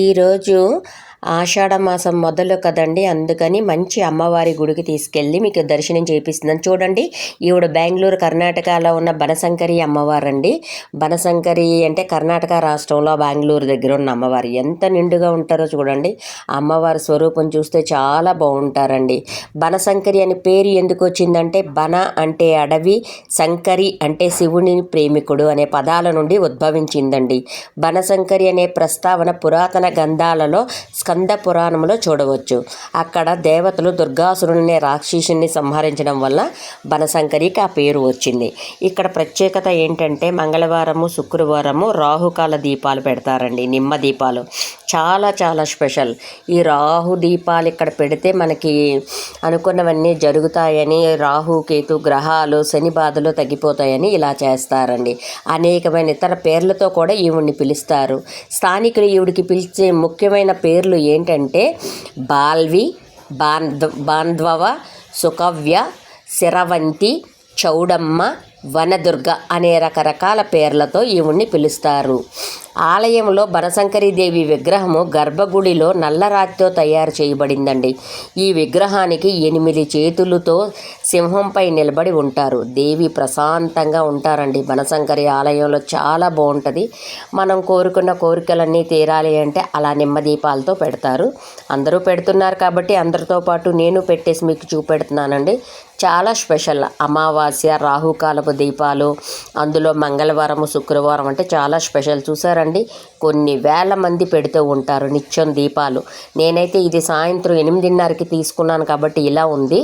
ఈరోజు ఆషాఢమాసం మొదలు కదండి, అందుకని మంచి అమ్మవారి గుడికి తీసుకెళ్ళి మీకు దర్శనం చేపిస్తున్నాను. చూడండి, ఈవిడ బెంగళూరు కర్ణాటకలో ఉన్న బనశంకరి అమ్మవారు అండి. బనశంకరి అంటే కర్ణాటక రాష్ట్రంలో బెంగళూరు దగ్గర ఉన్న అమ్మవారు. ఎంత నిండుగా ఉంటారో చూడండి. అమ్మవారి స్వరూపం చూస్తే చాలా బాగుంటారండి. బనశంకరి అనే పేరు ఎందుకు వచ్చిందంటే, బన అంటే అడవి, శంకరి అంటే శివుని ప్రేమికుడు అనే పదాల నుండి ఉద్భవించిందండి. బనశంకరి అనే ప్రస్తావన పురాతన గ్రంథాలలో స్కంద పురాణంలో చూడవచ్చు. అక్కడ దేవతలు దుర్గాసురుని రాక్షసుని సంహరించడం వల్ల బనశంకరికి ఆ పేరు వచ్చింది. ఇక్కడ ప్రత్యేకత ఏంటంటే, మంగళవారము శుక్రవారము రాహుకాల దీపాలు పెడతారండి, నిమ్మ దీపాలు. చాలా చాలా స్పెషల్. ఈ రాహు దీపాలు ఇక్కడ పెడితే మనకి అనుకున్నవన్నీ జరుగుతాయని, రాహు కేతు గ్రహాలు శని బాధలు తగ్గిపోతాయని ఇలా చేస్తారండి. అనేకమైన ఇతర పేర్లతో కూడా ఈవిడిని పిలుస్తారు. స్థానికులు ఈవిడికి పిలిచే ముఖ్యమైన పేర్లు ఏంటంటే బాల్వి, బాంధ్వవ, సుకవ్య, శరవంతి, చౌడమ్మ, వనదుర్గ అనే రకరకాల పేర్లతో ఈవిడ్ని పిలుస్తారు. ఆలయంలో బనశంకరి దేవి విగ్రహము గర్భగుడిలో నల్లరాతితో తయారు చేయబడిందండి. ఈ విగ్రహానికి 8 చేతులతో సింహంపై నిలబడి ఉంటారు. దేవి ప్రశాంతంగా ఉంటారండి. బనశంకరి ఆలయంలో చాలా బాగుంటుంది. మనం కోరుకున్న కోరికలన్నీ తీరాలి అంటే అలా నిమ్మదీపాలతో పెడతారు. అందరూ పెడుతున్నారు కాబట్టి అందరితో పాటు నేను పెట్టేసి మీకు చూపెడుతున్నానండి. చాలా స్పెషల్. అమావాస్య రాహుకాలపు దీపాలు, అందులో మంగళవారము శుక్రవారం అంటే చాలా స్పెషల్. చూసారండి, కొన్ని వేల మంది పెడుతూ ఉంటారు నిత్యం దీపాలు. నేనైతే ఇది సాయంత్రం 8:30కి తీసుకున్నాను కాబట్టి ఇలా ఉంది.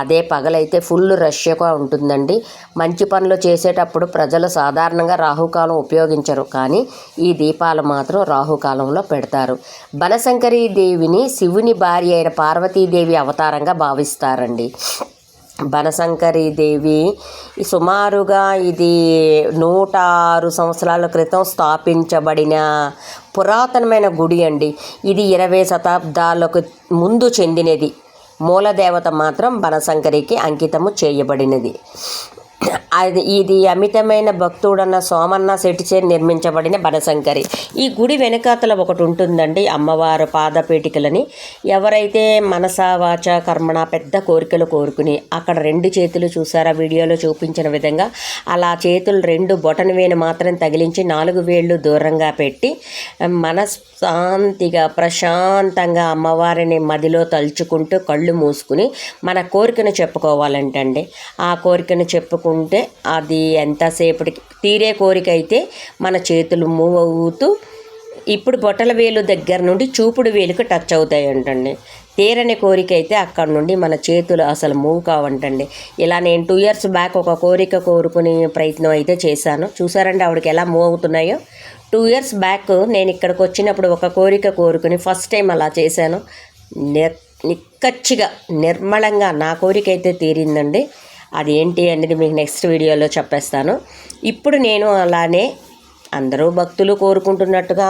అదే పగలైతే ఫుల్ రష్గా ఉంటుందండి. మంచి పనులు చేసేటప్పుడు ప్రజలు సాధారణంగా రాహుకాలం ఉపయోగించరు, కానీ ఈ దీపాలు మాత్రం రాహుకాలంలో పెడతారు. బనశంకరి దేవిని శివుని భార్య అయిన పార్వతీదేవి అవతారంగా భావిస్తారండి. బనశంకరి దేవి సుమారుగా ఇది 106 సంవత్సరాల క్రితం స్థాపించబడిన పురాతనమైన గుడి అండి. ఇది 20 శతాబ్దాలకు ముందు చెందినది. మూలదేవత మాత్రం బనశంకరికి అంకితము చేయబడినది. ఇది అమితమైన భక్తుడన్న సోమన్న శెట్టిచే నిర్మించబడిన బనశంకరి. ఈ గుడి వెనకాతల ఒకటి ఉంటుందండి, అమ్మవారు పాదపీఠికలని. ఎవరైతే మనస వాచ కర్మణ పెద్ద కోరికలు కోరుకుని అక్కడ 2 చేతులు చూసారా వీడియోలో చూపించిన విధంగా, అలా చేతులు 2 బొటన వేలు మాత్రం తగిలించి 4 వేళ్ళు దూరంగా పెట్టి మనశ్శాంతిగా ప్రశాంతంగా అమ్మవారిని మదిలో తలుచుకుంటూ కళ్ళు మూసుకుని మన కోరికను చెప్పుకోవాలంటండి. ఆ కోరికను చెప్పుకుంటే అది ఎంతసేపటికి తీరే కోరిక అయితే మన చేతులు మూవ్ అవుతూ ఇప్పుడు బొటల వేలు దగ్గర నుండి చూపుడు వేలుకు టచ్ అవుతాయంటండి. తీరని కోరిక అయితే అక్కడ నుండి మన చేతులు అసలు మూవ్ కావంటండి. ఇలా నేను 2 years బ్యాక్ ఒక కోరిక కోరుకునే ప్రయత్నం అయితే చేశాను. చూసారండి ఆవిడకి ఎలా మూవ్ అవుతున్నాయో. 2 years బ్యాక్ నేను ఇక్కడికి వచ్చినప్పుడు ఒక కోరిక కోరుకుని ఫస్ట్ టైం అలా చేశాను. నిక్కచ్చిగా నిర్మలంగా నా కోరిక అయితే తీరిందండి. అది ఏంటి అనేది మీకు నెక్స్ట్ వీడియోలో చెప్పేస్తాను. ఇప్పుడు నేను అలానే అందరూ భక్తులు కోరుకుంటున్నట్టుగా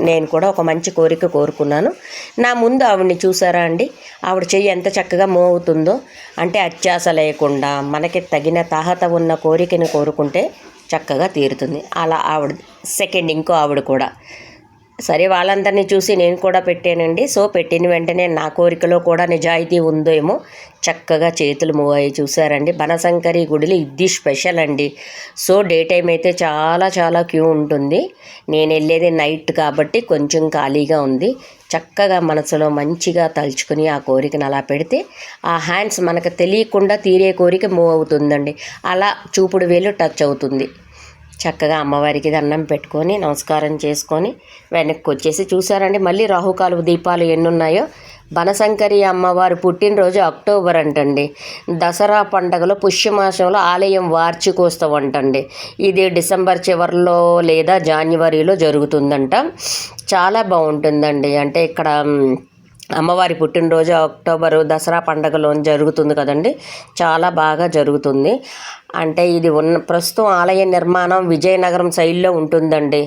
నేను కూడా ఒక మంచి కోరిక కోరుకున్నాను. నా ముందు ఆవిడని చూసారా అండి, ఆవిడ చెయ్యి ఎంత చక్కగా మూవ్ అవుతుందో. అంటే అత్యాస లేకుండా మనకి తగిన తాహత ఉన్న కోరికని కోరుకుంటే చక్కగా తీరుతుంది. అలా ఆవిడ సెకండ్ ఇంకో ఆవిడ కూడా సరే వాళ్ళందరినీ చూసి నేను కూడా పెట్టానండి. సో పెట్టిన వెంటనే నా కోరికలో కూడా నిజాయితీ ఉందేమో, చక్కగా చేతులు మూవ్ అయ్యి. చూసారండి, బనశంకరి గుడిలో ఇది స్పెషల్ అండి. సో డే టైం అయితే చాలా చాలా క్యూ ఉంటుంది. నేను వెళ్ళేది నైట్ కాబట్టి కొంచెం ఖాళీగా ఉంది. చక్కగా మనసులో మంచిగా తలుచుకుని ఆ కోరికను అలా పెడితే ఆ హ్యాండ్స్ మనకు తెలియకుండా తీరే కోరిక మూవ్ అవుతుందండి. అలా చూపుడు వేలు టచ్ అవుతుంది. చక్కగా అమ్మవారికి దండం పెట్టుకొని నమస్కారం చేసుకొని వెనక్కి వచ్చేసి చూసారండి, మళ్ళీ రాహుకాలు దీపాలు ఎన్ని ఉన్నాయో. బనశంకరి అమ్మవారు పుట్టినరోజు అక్టోబర్ అంటండి. దసరా పండగలో పుష్యమాసంలో ఆలయం వార్షికోత్సవం అంటండి. ఇది డిసెంబర్ చివరిలో లేదా జనవరిలో జరుగుతుందంట. చాలా బాగుంటుందండి. అంటే ఇక్కడ అమ్మవారి పుట్టినరోజు అక్టోబరు దసరా పండగలో జరుగుతుంది కదండి, చాలా బాగా జరుగుతుంది. అంటే ఇది ప్రస్తుతం ఆలయ నిర్మాణం విజయనగరం శైలిలో ఉంటుందండి.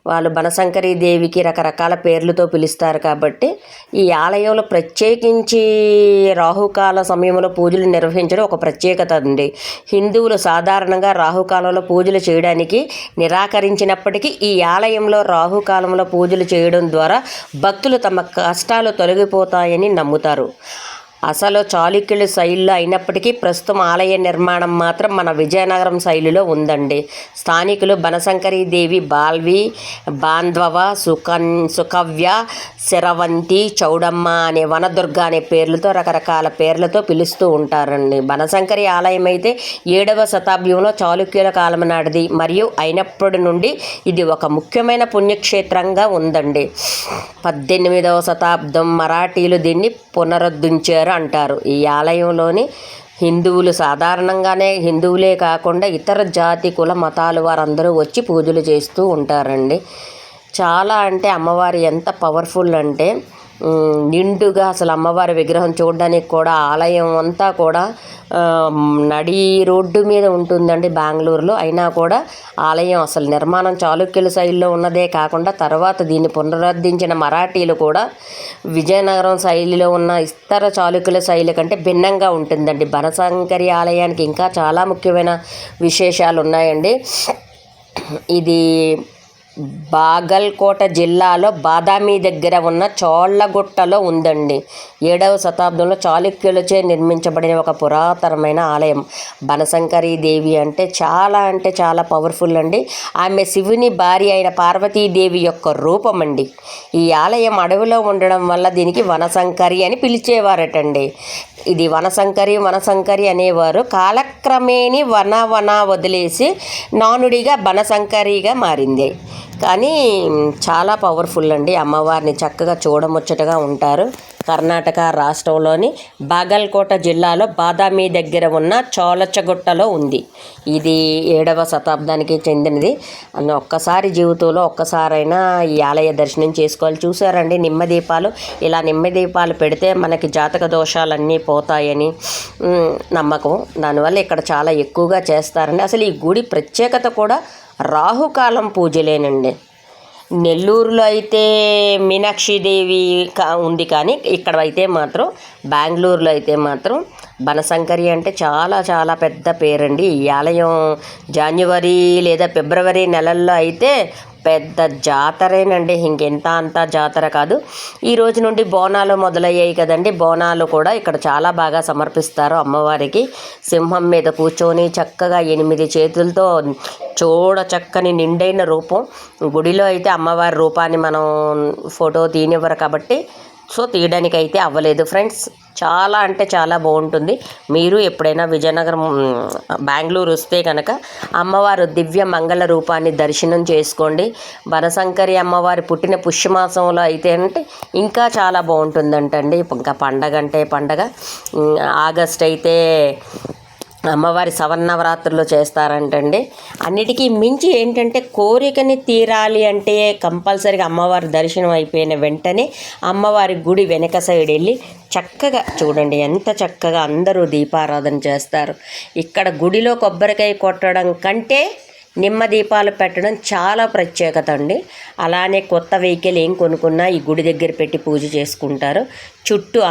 వాళ్ళు బనశంకరి దేవికి రకరకాల పేర్లతో పిలుస్తారు కాబట్టి ఈ ఆలయంలో ప్రత్యేకించి రాహుకాల సమయంలో పూజలు నిర్వహించడం ఒక ప్రత్యేకత అండి. హిందువులు సాధారణంగా రాహుకాలంలో పూజలు చేయడానికి నిరాకరించినప్పటికీ ఈ ఆలయంలో రాహుకాలంలో పూజలు చేయడం ద్వారా భక్తులు తమ కష్టాలు తొలగిపోతాయని నమ్ముతారు. అసలు చాళుక్యుల శైలిలో అయినప్పటికీ ప్రస్తుతం ఆలయ నిర్మాణం మాత్రం మన విజయనగరం శైలిలో ఉందండి. స్థానికులు బనశంకరి దేవి, బాల్వి, బాంధవ, సుకవ్య, శరవంతి, చౌడమ్మ అనే వనదుర్గ అనే పేర్లతో రకరకాల పేర్లతో పిలుస్తూ ఉంటారండి. బనశంకరి ఆలయం అయితే 7వ శతాబ్దంలో చాళుక్యుల కాలం నాటిది మరియు అయినప్పటి నుండి ఇది ఒక ముఖ్యమైన పుణ్యక్షేత్రంగా ఉందండి. 18వ శతాబ్దం మరాఠీలు దీన్ని పునరుద్ధరించారు అంటారు. ఈ ఆలయంలోని హిందువులు సాధారణంగానే హిందువులే కాకుండా ఇతర జాతి కుల మతాలు వారందరూ వచ్చి పూజలు చేస్తూ ఉంటారండి. చాలా అంటే అమ్మవారి ఎంత పవర్ఫుల్ అంటే నిండుగా అసలు అమ్మవారి విగ్రహం చూడడానికి కూడా ఆలయం అంతా కూడా నడి రోడ్డు మీద ఉంటుందండి బెంగళూరులో. అయినా కూడా ఆలయం అసలు నిర్మాణం చాళుక్యుల శైలిలో ఉన్నదే కాకుండా తర్వాత దీన్ని పునరుద్ధరించిన మరాఠీలు కూడా విజయనగరం శైలిలో ఉన్న ఇతర చాళుక్యుల శైలి కంటే భిన్నంగా ఉంటుందండి. బనశంకరి ఆలయానికి ఇంకా చాలా ముఖ్యమైన విశేషాలు ఉన్నాయండి. ఇది బాగల్కోట జిల్లాలో బాదామి దగ్గర ఉన్న చోళ్ళగుట్టలో ఉందండి. 7వ శతాబ్దంలో చాళుక్యులచే నిర్మించబడిన ఒక పురాతనమైన ఆలయం. బనశంకరి దేవి అంటే చాలా పవర్ఫుల్ అండి. ఆమె శివుని భార్య అయిన పార్వతీదేవి యొక్క రూపం అండి. ఈ ఆలయం అడవిలో ఉండడం వల్ల దీనికి వనశంకరి అని పిలిచేవారటండి. ఇది వనశంకరి అనేవారు. కాలక్రమేణి వన వదిలేసి నానుడిగా బనశంకరిగా మారింది. కానీ చాలా పవర్ఫుల్ అండి. అమ్మవారిని చక్కగా చూడముచ్చటగా ఉంటారు. కర్ణాటక రాష్ట్రంలోని బాగల్కోట జిల్లాలో బాదామి దగ్గర ఉన్న చోళచగుట్టలో ఉంది. ఇది 7వ శతాబ్దానికి చెందినది. ఒక్కసారి జీవితంలో ఒక్కసారైనా ఈ ఆలయ దర్శనం చేసుకోవాలి. చూసారండి నిమ్మదీపాలు, ఇలా నిమ్మదీపాలు పెడితే మనకి జాతక దోషాలన్నీ పోతాయని నమ్మకం. దానివల్ల ఇక్కడ చాలా ఎక్కువగా చేస్తారండి. అసలు ఈ గుడి ప్రత్యేకత కూడా రాహుకాలం పూజలేనండి. నెల్లూరులో అయితే మీనాక్షిదేవి ఉంది, కానీ ఇక్కడ అయితే మాత్రం బెంగళూరులో అయితే మాత్రం బనశంకరి అంటే చాలా పెద్ద పేరండి. ఈ ఆలయం జనవరి లేదా ఫిబ్రవరి నెలల్లో అయితే పెద్ద జాతరేనండి. ఇంకెంత అంతా జాతర కాదు. ఈ రోజు నుండి బోనాలు మొదలయ్యాయి కదండి. బోనాలు కూడా ఇక్కడ చాలా బాగా సమర్పిస్తారు అమ్మవారికి. సింహం మీద కూర్చొని చక్కగా 8 చేతులతో చక్కని నిండైన రూపం. గుడిలో అయితే అమ్మవారి రూపాన్ని మనం ఫోటో తీనివ్వరు కాబట్టి తీయడానికి అయితే అవ్వలేదు ఫ్రెండ్స్. చాలా అంటే చాలా బాగుంటుంది. మీరు ఎప్పుడైనా విజయనగరం బెంగళూరు వస్తే కనుక అమ్మవారు దివ్య మంగళ రూపాన్ని దర్శనం చేసుకోండి. బనశంకరి అమ్మవారి పుట్టిన పుష్యమాసంలో అయితే అంటే ఇంకా చాలా బాగుంటుందంటండి. ఇంకా పండగ అంటే పండగ. ఆగస్ట్ అయితే అమ్మవారి శవన్నవరాత్రులు చేస్తారంటండి. అన్నిటికీ మించి ఏంటంటే కోరికని తీరాలి అంటే కంపల్సరీగా అమ్మవారి దర్శనం అయిపోయిన వెంటనే అమ్మవారి గుడి వెనక సైడ్ వెళ్ళి చక్కగా చూడండి ఎంత చక్కగా అందరూ దీపారాధన చేస్తారు. ఇక్కడ గుడిలో కొబ్బరికాయ కొట్టడం కంటే నిమ్మ దీపాలు పెట్టడం చాలా ప్రత్యేకత అండి. అలానే కొత్త వెహికల్ ఏం కొనుక్కున్నా ఈ గుడి దగ్గర పెట్టి పూజ చేసుకుంటారు.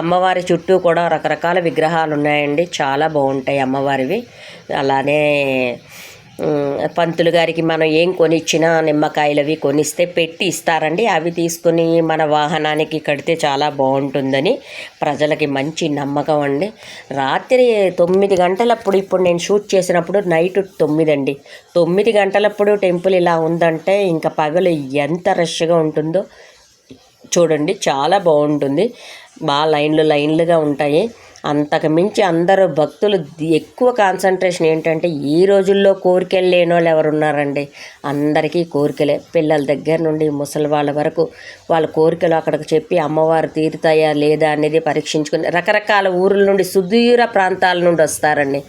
అమ్మవారి చుట్టూ కూడా రకరకాల విగ్రహాలు ఉన్నాయండి. చాలా బాగుంటాయి అమ్మవారివి. అలానే పంతులు గారికి మనం ఏం కొనిచ్చినా నిమ్మకాయలు అవి కొనిస్తే పెట్టి ఇస్తారండి. అవి తీసుకొని మన వాహనానికి కడితే చాలా బాగుంటుందని ప్రజలకి మంచి నమ్మకం అండి. రాత్రి 9 గంటలప్పుడు, ఇప్పుడు నేను షూట్ చేసినప్పుడు నైట్ 9 అండి. 9 గంటలప్పుడు టెంపుల్ ఇలా ఉందంటే ఇంకా పగలు ఎంత రష్గా ఉంటుందో చూడండి. చాలా బాగుంటుంది. బాగా లైన్లుగా ఉంటాయి. అంతకు మించి అందరూ భక్తులు ఎక్కువ కాన్సన్ట్రేషన్ ఏంటంటే ఈ రోజుల్లో కోరికలు లేని వాళ్ళు ఎవరున్నారండి? అందరికీ కోరికలే. పిల్లల దగ్గర నుండి ముసలి వాళ్ళ వరకు వాళ్ళ కోరికలు అక్కడికి చెప్పి అమ్మవారు తీరుతాయా లేదా అనేది పరీక్షించుకుని రకరకాల ఊర్ల నుండి సుదూర ప్రాంతాల నుండి వస్తారండి.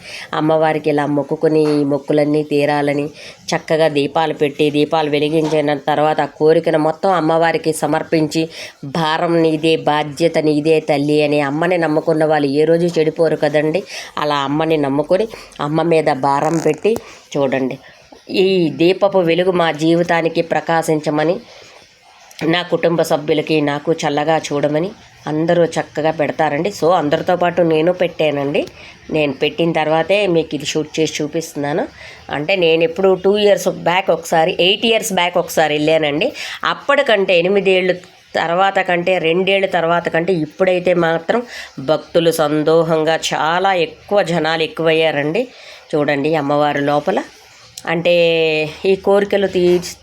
అమ్మవారికి ఇలా మొక్కుకొని ఈ మొక్కులన్నీ తీరాలని చక్కగా దీపాలు పెట్టి దీపాలు వెలిగించిన తర్వాత ఆ కోరికను మొత్తం అమ్మవారికి సమర్పించి భారం నీదే, బాధ్యత నీదే తల్లి అని అమ్మని నమ్ముకున్న వాళ్ళు ఏ రోజు చెడిపోరు కదండి. అలా అమ్మని నమ్ముకొని అమ్మ మీద భారం పెట్టి చూడండి, ఈ దీపపు వెలుగు మా జీవితానికి ప్రకాశించమని, నా కుటుంబ సభ్యులకి నాకు చల్లగా చూడమని అందరూ చక్కగా పెడతారండి. సో అందరితో పాటు నేను పెట్టానండి. నేను పెట్టిన తర్వాతే మీకు ఇది షూట్ చేసి చూపిస్తున్నాను. అంటే నేను ఎప్పుడు 2 years బ్యాక్ ఒకసారి, 8 years బ్యాక్ ఒకసారి వెళ్ళానండి. అప్పటికంటే 8 ఏళ్ళు తర్వాత కంటే 2 ఏళ్ళ తర్వాత కంటే ఇప్పుడైతే మాత్రం భక్తులు సందోహంగా చాలా ఎక్కువ జనాలు ఎక్కువయ్యారండి. చూడండి అమ్మవారి లోపల అంటే ఈ కోరికలు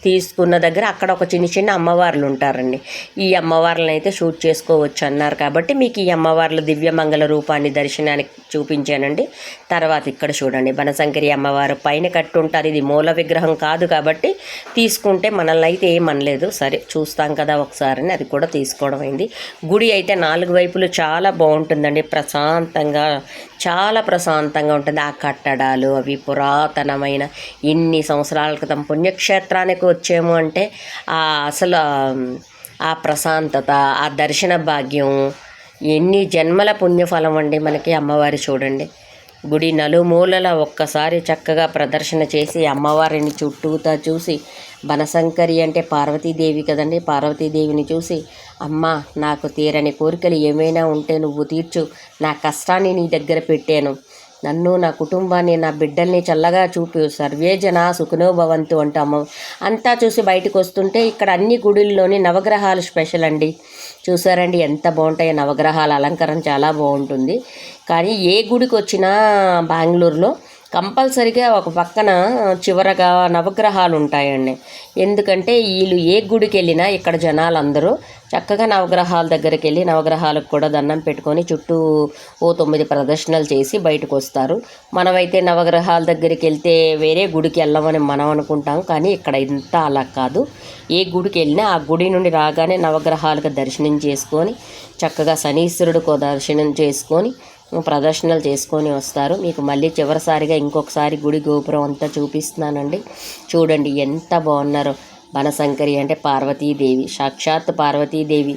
తీసుకున్న దగ్గర అక్కడ ఒక చిన్న అమ్మవార్లు ఉంటారండి. ఈ అమ్మవార్లను అయితే షూట్ చేసుకోవచ్చు అన్నారు కాబట్టి మీకు ఈ అమ్మవార్ల దివ్యమంగళ రూపాన్ని దర్శనానికి చూపించానండి. తర్వాత ఇక్కడ చూడండి బనశంకరి అమ్మవారు పైన కట్టుంటారు. ఇది మూల విగ్రహం కాదు కాబట్టి తీసుకుంటే మనల్ని అయితే ఏమనలేదు. సరే చూస్తాం కదా ఒకసారి అని అది కూడా తీసుకోవడం అయింది. గుడి అయితే 4 వైపులు చాలా బాగుంటుందండి. ప్రశాంతంగా, చాలా ప్రశాంతంగా ఉంటుంది. ఆ కట్టడాలు అవి పురాతనమైన ఎన్ని సంవత్సరాల క్రితం పుణ్యక్షేత్రానికి వచ్చాము అంటే అసలు ఆ ప్రశాంతత, ఆ దర్శన భాగ్యం ఎన్ని జన్మల పుణ్యఫలం అండి మనకి. అమ్మవారి చూడండి గుడి నలుమూలల ఒక్కసారి చక్కగా ప్రదర్శన చేసి అమ్మవారిని చుట్టూతా చూసి, బనశంకరి అంటే పార్వతీదేవి కదండి, పార్వతీదేవిని చూసి అమ్మ నాకు తీరని కోరికలు ఏమైనా ఉంటే నువ్వు తీర్చు, నా కష్టాన్ని నీ దగ్గర పెట్టాను, నన్ను నా కుటుంబాన్ని నా బిడ్డల్ని చల్లగా చూపు, సర్వే జన సుఖనో భవంతు అంటాము. అంతా చూసి బయటకు వస్తుంటే ఇక్కడ అన్ని గుడుల్లోని నవగ్రహాలు స్పెషల్ అండి. చూసారండి ఎంత బాగుంటాయి నవగ్రహాల అలంకరణ, చాలా బాగుంటుంది. కానీ ఏ గుడికి వచ్చినా బెంగళూరులో కంపల్సరిగా ఒక పక్కన చివరగా నవగ్రహాలు ఉంటాయండి. ఎందుకంటే వీళ్ళు ఏ గుడికి వెళ్ళినా ఇక్కడ జనాలందరూ చక్కగా నవగ్రహాల దగ్గరికి వెళ్ళి నవగ్రహాలకు కూడా దండం పెట్టుకొని చుట్టూ 9 ప్రదర్శనలు చేసి బయటకు వస్తారు. మనమైతే నవగ్రహాల దగ్గరికి వెళ్తే వేరే గుడికి వెళ్ళమని మనం అనుకుంటాం, కానీ ఇక్కడ ఇంత అలా కాదు. ఏ గుడికి వెళ్ళినా ఆ గుడి నుండి రాగానే నవగ్రహాలకు దర్శనం చేసుకొని చక్కగా శనీశ్వరుడికో దర్శనం చేసుకొని ప్రదర్శనలు చేసుకొని వస్తారు. మీకు మళ్ళీ చివరిసారిగా ఇంకొకసారి గుడి గోపురం అంతా చూపిస్తున్నానండి. చూడండి ఎంత బాగున్నారో. బనశంకరి అంటే పార్వతీదేవి, సాక్షాత్ పార్వతీదేవి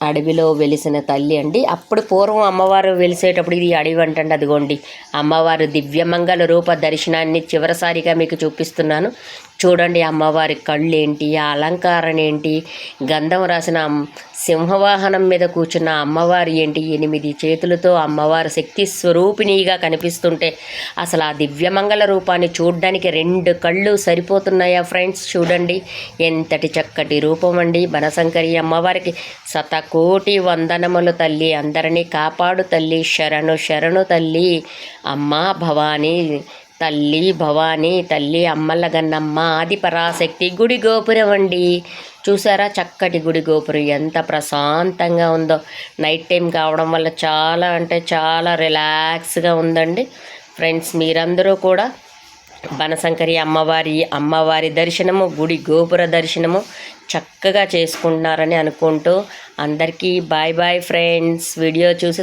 అడవిలో వెలిసిన తల్లి అండి. అప్పుడు పూర్వం అమ్మవారు వెలిసేటప్పుడు ఇది అడవి అంటండి. అదిగోండి అమ్మవారు దివ్యమంగళ రూప దర్శనాన్ని చివరిసారిగా మీకు చూపిస్తున్నాను. చూడండి అమ్మవారి కళ్ళు ఏంటి, ఆ అలంకారణ ఏంటి, గంధం రాసిన సింహవాహనం మీద కూర్చున్న అమ్మవారి ఏంటి, 8 చేతులతో అమ్మవారు శక్తి స్వరూపిణిగా కనిపిస్తుంటే అసలు ఆ దివ్యమంగళ రూపాన్ని చూడడానికి 2 కళ్ళు సరిపోతున్నాయా ఫ్రెండ్స్? చూడండి ఎంతటి చక్కటి రూపం అండి. బనశంకరి అమ్మవారికి శతకోటి వందనములు తల్లి, అందరినీ కాపాడు తల్లి, శరణు శరణు తల్లి, అమ్మా భవానీ తల్లి, భవానీ తల్లి, అమ్మల గన్నమ్మ, ఆది పరాశక్తి. గుడి గోపురం అండి. చూసారా చక్కటి గుడి గోపురం ఎంత ప్రశాంతంగా ఉందో. నైట్ టైం కావడం వల్ల చాలా అంటే చాలా రిలాక్స్గా ఉందండి. ఫ్రెండ్స్ మీరందరూ కూడా బనశంకరి అమ్మవారి దర్శనము, గుడి గోపుర దర్శనము చక్కగా చేసుకుంటున్నారని అనుకుంటూ అందరికీ బాయ్ బాయ్ ఫ్రెండ్స్. వీడియో చూసి